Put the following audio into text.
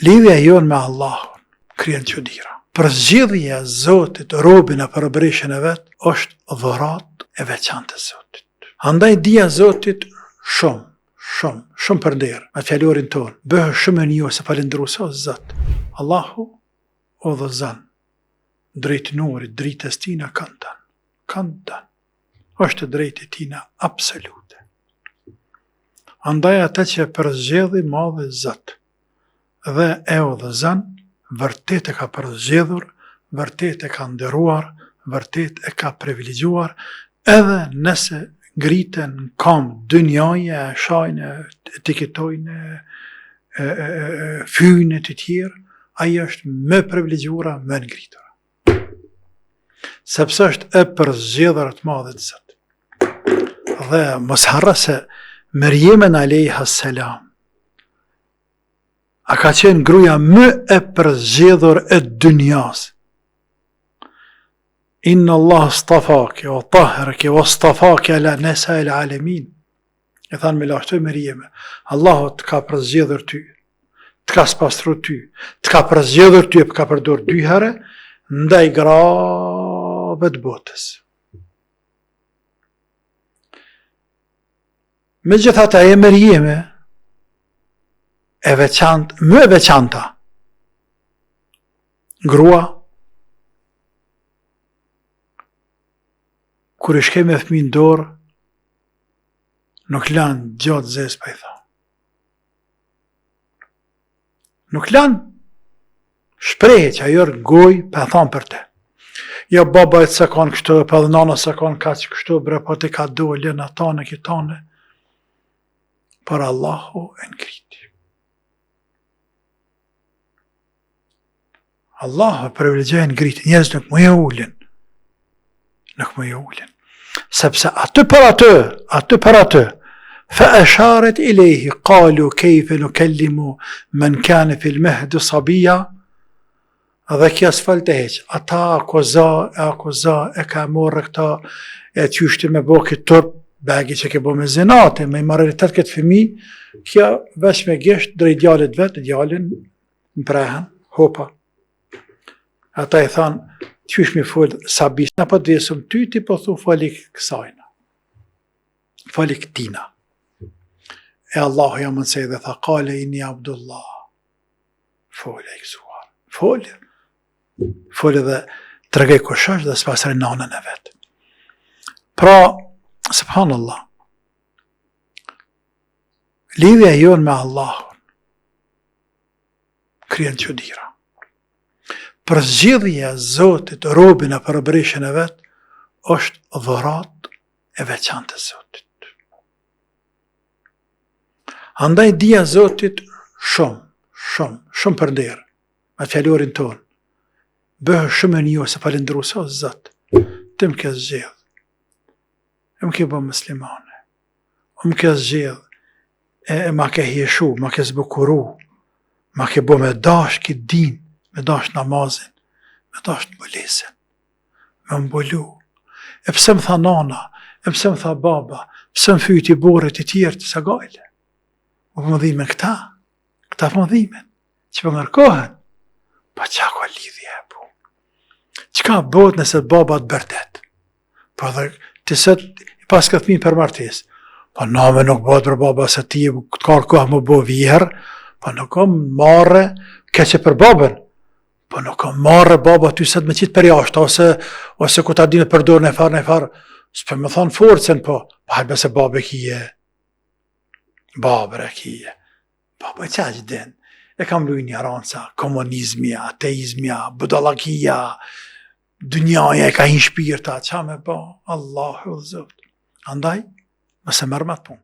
Lidhja jonë me Allahun krijon çuditëra. Përzgjedhja e Zotit robën e përbreshën e vet është dhuratë e veçantë e Zotit. Andaj dija e Zotit shumë për derë, me fjalorin tonë, bëhë shumë e një se falendruso Zot. Allahu o dhëzan, drejt nurit, drejtës tina këndën, është drejtë tina absolute. Andaj atë që përzgjedhi madhe Zot, dhe e o dhëzan, vërtet e ka përzgjedhur, vërtet e ka nderuar, vërtet e ka privilegjuar, edhe nëse griten në kam dynjaje, shajnë, etiketojnë, fyjnë të tjerë, ajo është më privilegjuara, më ngritura. Sepse është e përzgjedhur të madhe të Zot. Dhe mos harro se Mërjemen alayha salam a ka qenë gruaja më e përzgjedhur e dynjas. Inna Allah stafake, o tahërke, o stafake ala nesa el alemin. E thanë me lashtoj Mërjeme, Allahu të ka përzgjedhur ty, të ka spastru ty, të ka përzgjedhur ty e ka përdor 2 herë, ndaj grave të botës. Megjithatë e Mërjeme, e veçantë, më e veçanta, grua, kur i shke me fëmijën dorë, nuk lanë gjatë zezë pa i tha. Nuk lanë, shprehe që ajo goj pa thamë për te. Jo baba e të se kanë kështu, pa dhe nana se kanë ka që kështu, bre, po të ka dole në tane, kitane, për Allahu e ngriti. Allahu e privilegjoi ngriti, njerëz nuk më ulin. Nuk më ulin. Sepse aty për aty, fa asharet ilayhi qalu kayfa nukallimu man kana fil mahdi sabiyya. Dhe kjo s'falte heq. Ata akuza e ka morë këta e qyshti me bo këtë turp, bagi që ke bo me zinate, me i mareritet këtë fëmi, kjo vesh me gisht drejt djallit vetë, djallin në prehen, hopa. Ata i thanë, qysh mi full sabis, në po të vesëm ty, ti po thu falik kësajna, falik tina. E Allahu ja mënsej dhe tha, kale inni Abdullah, folë e kësuar, folë dhe të regej kushash dhe s'pasre nanën e vetë. Pra, subhanallah, lidhja jonë me Allahun krijon çuditëra. Përzgjedhja e Zotit robën e përbreshën e vet është dhuratë e veçantë e Zotit. Andaj dija e Zotit shumë për derë, me fjalorin tonë, bëhë shumë e një se falendruso Zot, të më ke zgjedh, më ke bë muslimane, më ke zgjedh, e ma ke hieshu, ma ke zbukuru, ma ke bë me dash këtë din, me dash namazin, me dash të mbëlesin, me mbulu. E pse më tha nana, e pse më tha baba, pse më fyti borët i tjerë të sagajle. Më më dhimen këta më dhimen, që për ngarkohen, pa qa ka lidhje e bu. Qka bot nëse baba të bërdet? Pa dhe të sët, pas këtë fëmijë për martes, pa name nuk bot për baba se ti këtë karkohë më bo vjerë, pa nuk kam marre keqe për babën, po nuk kam marrë baba ty sët me qitë për jashtë, ose ku ta di me përdor në farë, s'pe me thonë forcen, po halbe se babë kije, babër e kije, baba qa që din, e kam luj një ranca, komunizmja, ateizmja, budalakia, dynjaja e ka hinë shpirta, qa me ba, Allahu dhe Zot. Andaj, mëse mërë me të punë.